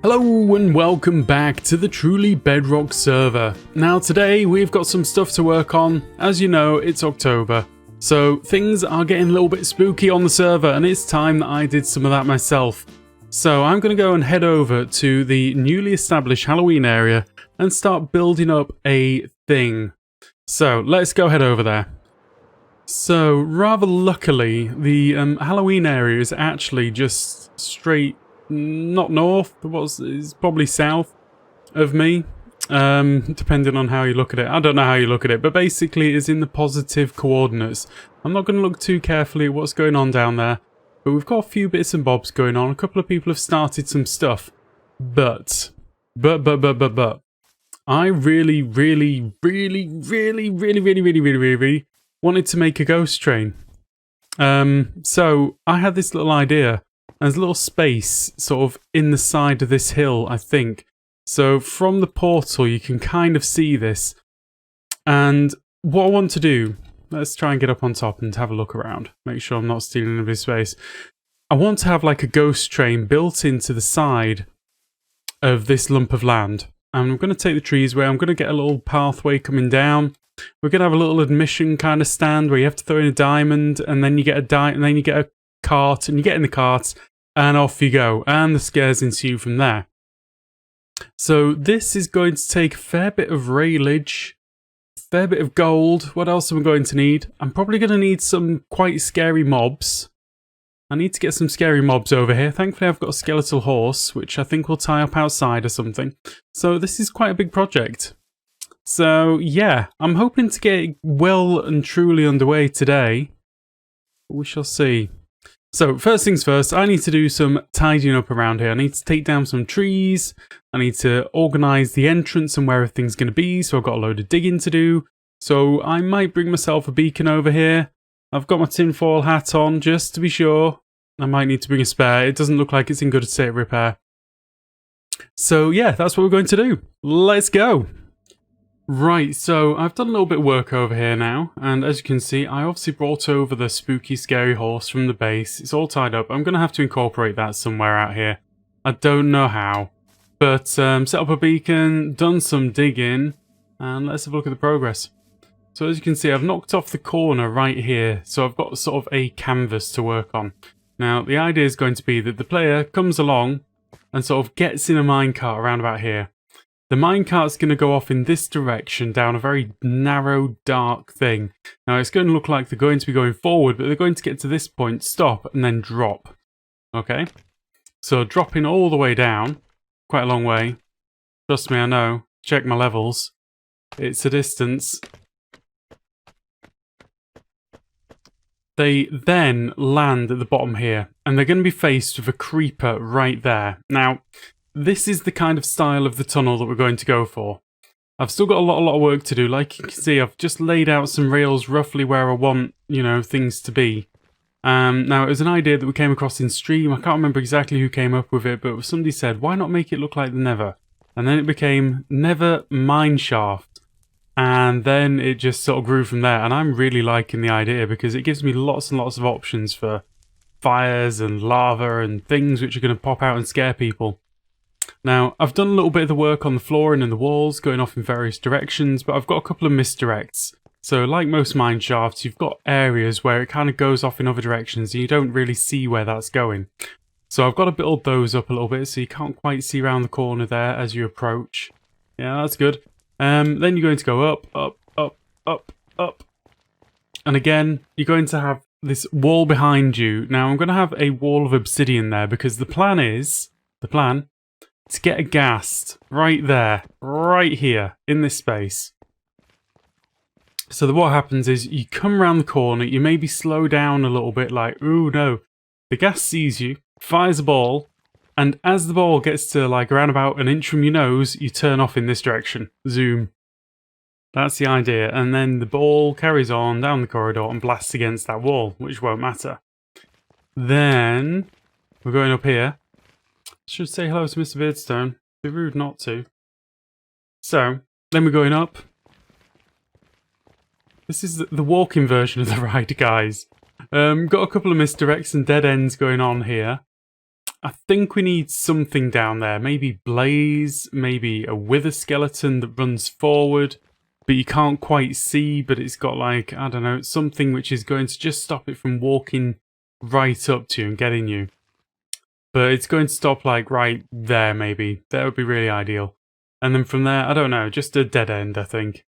Hello and welcome back to the truly Bedrock server. Now today we've got some stuff to work on. As you know, it's October, so things are getting a little bit spooky on the server and it's time that I did some of that myself. So I'm going to go and head over to the newly established Halloween area and start building up a thing. So let's go head over there. So rather luckily, the Halloween area is actually just straight, not north, it's probably south of me, depending on how you look at it. I don't know how you look at it, but basically it's in the positive coordinates. I'm not going to look too carefully at what's going on down there, but we've got a few bits and bobs going on. A couple of people have started some stuff, but I really wanted to make a ghost train. So I had this little idea. There's a little space sort of in the side of this hill, I think. So from the portal you can kind of see this. And what I want to do, let's try and get up on top and have a look around. Make sure I'm not stealing any of his space. I want to have like a ghost train built into the side of this lump of land. And I'm going to take the trees away. I'm going to get a little pathway coming down. We're going to have a little admission kind of stand where you have to throw in a diamond, and then you get a cart, and you get in the cart, and off you go, and the scares ensue from there. So this is going to take a fair bit of railage, a fair bit of gold. What else am I going to need? I'm probably going to need some quite scary mobs. I need to get some scary mobs over here. Thankfully I've got a skeletal horse, which I think will tie up outside or something. So this is quite a big project. So yeah, I'm hoping to get well and truly underway today. We shall see. So first things first, I need to do some tidying up around here. I need to take down some trees. I need to organise the entrance and where everything's going to be. So I've got a load of digging to do. So I might bring myself a beacon over here. I've got my tinfoil hat on just to be sure. I might need to bring a spare. It doesn't look like it's in good state of repair. So yeah, that's what we're going to do. Let's go. Right, so I've done a little bit of work over here now, and as you can see, I obviously brought over the spooky, scary horse from the base. It's all tied up. I'm going to have to incorporate that somewhere out here. I don't know how, but set up a beacon, done some digging, and let's have a look at the progress. So as you can see, I've knocked off the corner right here, so I've got sort of a canvas to work on. Now, the idea is going to be that the player comes along and sort of gets in a minecart around about here. The minecart's going to go off in this direction down a very narrow, dark thing. Now it's going to look like they're going to be going forward, but they're going to get to this point, stop, and then drop. Okay? So dropping all the way down, quite a long way. Trust me, I know. Check my levels. It's a distance. They then land at the bottom here, and they're going to be faced with a creeper right there. Now, this is the kind of style of the tunnel that we're going to go for. I've still got a lot of work to do. Like you can see, I've just laid out some rails roughly where I want, you know, things to be. Now, it was an idea that we came across in stream. I can't remember exactly who came up with it, but somebody said, why not make it look like the Nether? And then it became Nether Mineshaft. And then it just sort of grew from there. And I'm really liking the idea because it gives me lots and lots of options for fires and lava and things which are going to pop out and scare people. Now, I've done a little bit of the work on the flooring and the walls, going off in various directions, but I've got a couple of misdirects. So, like most mine shafts, you've got areas where it kind of goes off in other directions and you don't really see where that's going. So I've got to build those up a little bit so you can't quite see around the corner there as you approach. Yeah, that's good. Then you're going to go up, up, up, up, up. And again, you're going to have this wall behind you. Now, I'm going to have a wall of obsidian there because the plan is to get a ghast right there, right here, in this space. So that what happens is you come around the corner, you maybe slow down a little bit like, ooh no. The ghast sees you, fires a ball, and as the ball gets to like around about an inch from your nose, you turn off in this direction. Zoom. That's the idea. And then the ball carries on down the corridor and blasts against that wall, which won't matter. Then we're going up here. Should say hello to Mr. Beardstone. Be rude not to. So, then we're going up. This is the walking version of the ride, guys. Got a couple of misdirects and dead ends going on here. I think we need something down there. Maybe blaze, maybe a wither skeleton that runs forward, but you can't quite see, but it's got like, I don't know, something which is going to just stop it from walking right up to you and getting you. But it's going to stop like right there maybe. That would be really ideal. And then from there, I don't know, just a dead end, I think.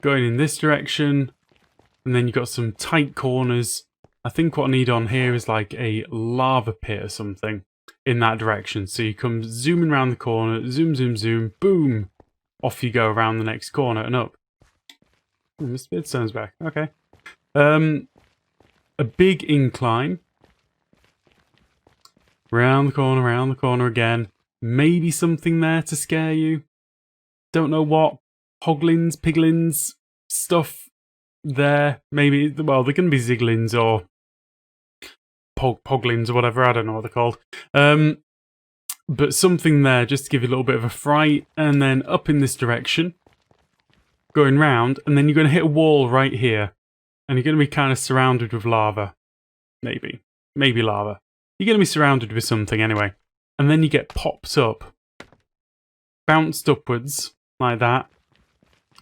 Going in this direction, and then you've got some tight corners. I think what I need on here is like a lava pit or something in that direction. So you come zooming around the corner, zoom, zoom, zoom, boom! Off you go around the next corner and up. Mr. Beardstone's back, okay. A big incline. Round the corner again. Maybe something there to scare you. Don't know what. Hoglins, piglins, stuff there. Maybe, well, they're going to be ziglins or poglins or whatever. I don't know what they're called. But something there just to give you a little bit of a fright. And then up in this direction. Going round. And then you're going to hit a wall right here. And you're going to be kind of surrounded with lava. Maybe. Maybe lava. You're going to be surrounded with something anyway. And then you get popped up. Bounced upwards. Like that.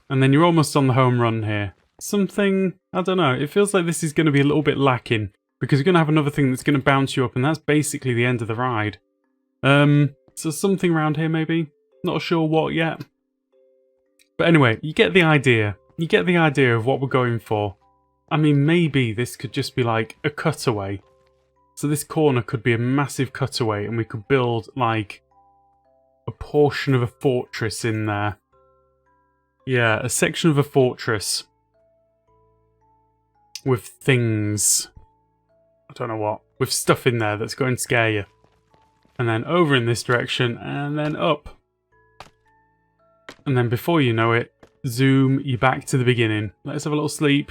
And then you're almost on the home run here. Something, I don't know, it feels like this is going to be a little bit lacking. Because you're going to have another thing that's going to bounce you up, and that's basically the end of the ride. So something around here maybe? Not sure what yet. But anyway, you get the idea. You get the idea of what we're going for. I mean, maybe this could just be like a cutaway. So this corner could be a massive cutaway, and we could build like a portion of a fortress in there. Yeah, a section of a fortress with things, I don't know what, with stuff in there that's going to scare you. And then over in this direction, and then up. And then before you know it, zoom, you're back to the beginning. Let's have a little sleep.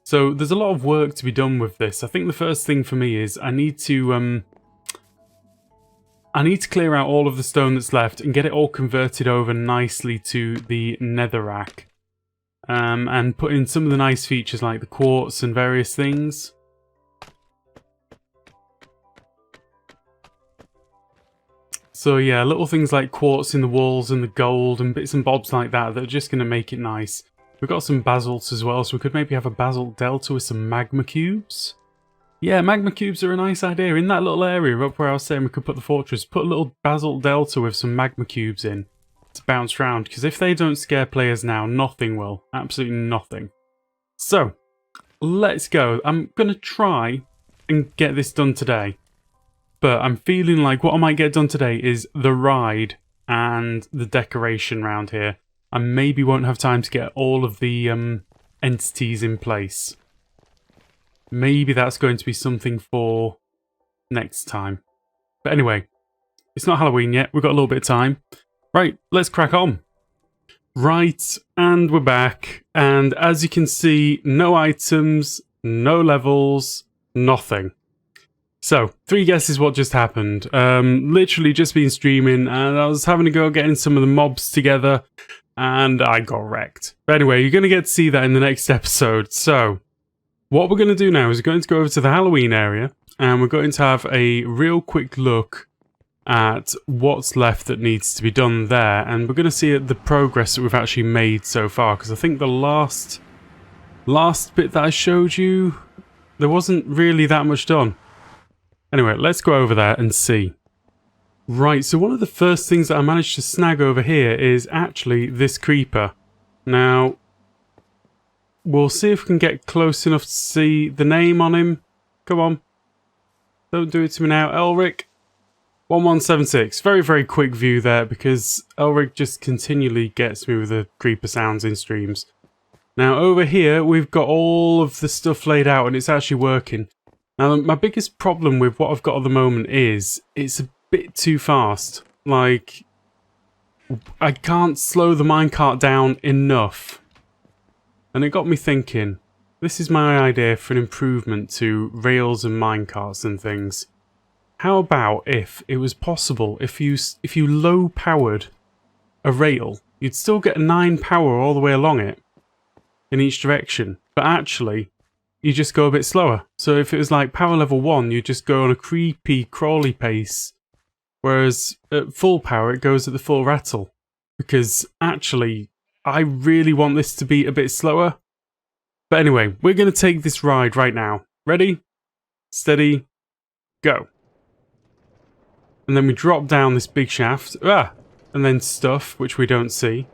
So there's a lot of work to be done with this. I think the first thing for me is I need to clear out all of the stone that's left and get it all converted over nicely to the netherrack. And put in some of the nice features like the quartz and various things. So yeah, little things like quartz in the walls and the gold and bits and bobs like that that are just going to make it nice. We've got some basalts as well, so we could maybe have a basalt delta with some magma cubes. Yeah, magma cubes are a nice idea. In that little area up where I was saying we could put the fortress, put a little basalt delta with some magma cubes in to bounce around. Because if they don't scare players now, nothing will. Absolutely nothing. So, let's go. I'm going to try and get this done today. But I'm feeling like what I might get done today is the ride and the decoration around here. I maybe won't have time to get all of the entities in place. Maybe that's going to be something for next time. But anyway, it's not Halloween yet. We've got a little bit of time. Right, let's crack on. Right, and we're back. And as you can see, no items, no levels, nothing. So, 3 guesses what just happened. Literally just been streaming, and I was having to go getting some of the mobs together, and I got wrecked. But anyway, you're going to get to see that in the next episode. So, what we're going to do now is we're going to go over to the Halloween area, and we're going to have a real quick look at what's left that needs to be done there, and we're going to see the progress that we've actually made so far, because I think the last bit that I showed you, there wasn't really that much done. Anyway, let's go over there and see. Right, so one of the first things that I managed to snag over here is actually this creeper. Now, we'll see if we can get close enough to see the name on him. Come on. Don't do it to me now. Elric 1176. Very, very quick view there because Elric just continually gets me with the creeper sounds in streams. Now, over here, we've got all of the stuff laid out and it's actually working. Now, my biggest problem with what I've got at the moment is it's a bit too fast. Like, I can't slow the minecart down enough. And it got me thinking, this is my idea for an improvement to rails and minecarts and things. How about if it was possible, if you low-powered a rail, you'd still get a 9 power all the way along it, in each direction, but actually you just go a bit slower. So if it was like power level 1, you just go on a creepy, crawly pace. Whereas at full power, it goes at the full rattle. Because actually, I really want this to be a bit slower. But anyway, we're going to take this ride right now. Ready? Steady. Go. And then we drop down this big shaft. And then stuff, which we don't see.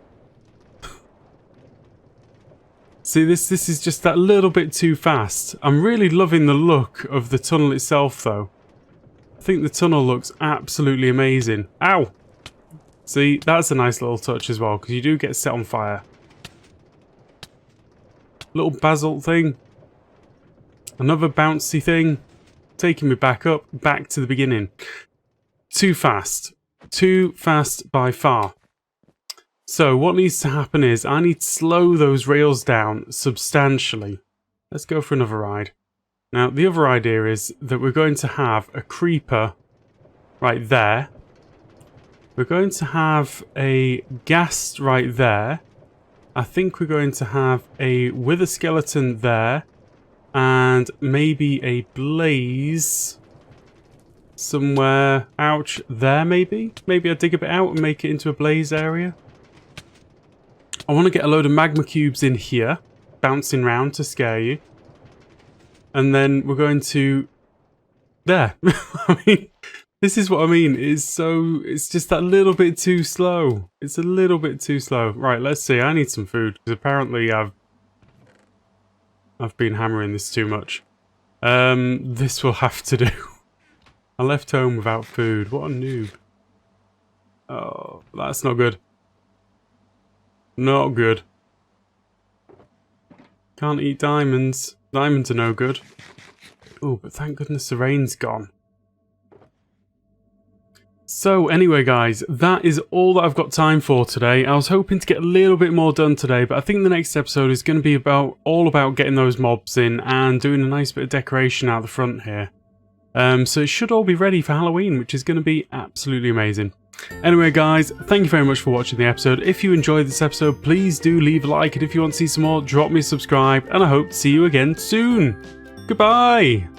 See, this is just that little bit too fast. I'm really loving the look of the tunnel itself, though. I think the tunnel looks absolutely amazing. Ow! See, that's a nice little touch as well, because you do get set on fire. Little basalt thing. Another bouncy thing. Taking me back up, back to the beginning. Too fast. Too fast by far. So what needs to happen is I need to slow those rails down substantially. Let's go for another ride. Now the other idea is that we're going to have a creeper right there. We're going to have a ghast right there. I think we're going to have a wither skeleton there. And maybe a blaze somewhere, ouch, there maybe? Maybe I dig a bit out and make it into a blaze area. I want to get a load of magma cubes in here, bouncing around to scare you. And then we're going to... there. I mean, this is what I mean. It's just that little bit too slow. It's a little bit too slow. Right, let's see. I need some food, because apparently I've been hammering this too much. This will have to do. I left home without food. What a noob. Oh, that's not good. Not good. Can't eat diamonds. Diamonds are no good. Oh, but thank goodness the rain's gone. So anyway guys, that is all that I've got time for today. I was hoping to get a little bit more done today, but I think the next episode is going to be all about getting those mobs in and doing a nice bit of decoration out the front here. So it should all be ready for Halloween, which is going to be absolutely amazing. Anyway guys, thank you very much for watching the episode. If you enjoyed this episode, please do leave a like, and if you want to see some more, drop me a subscribe, and I hope to see you again soon. Goodbye!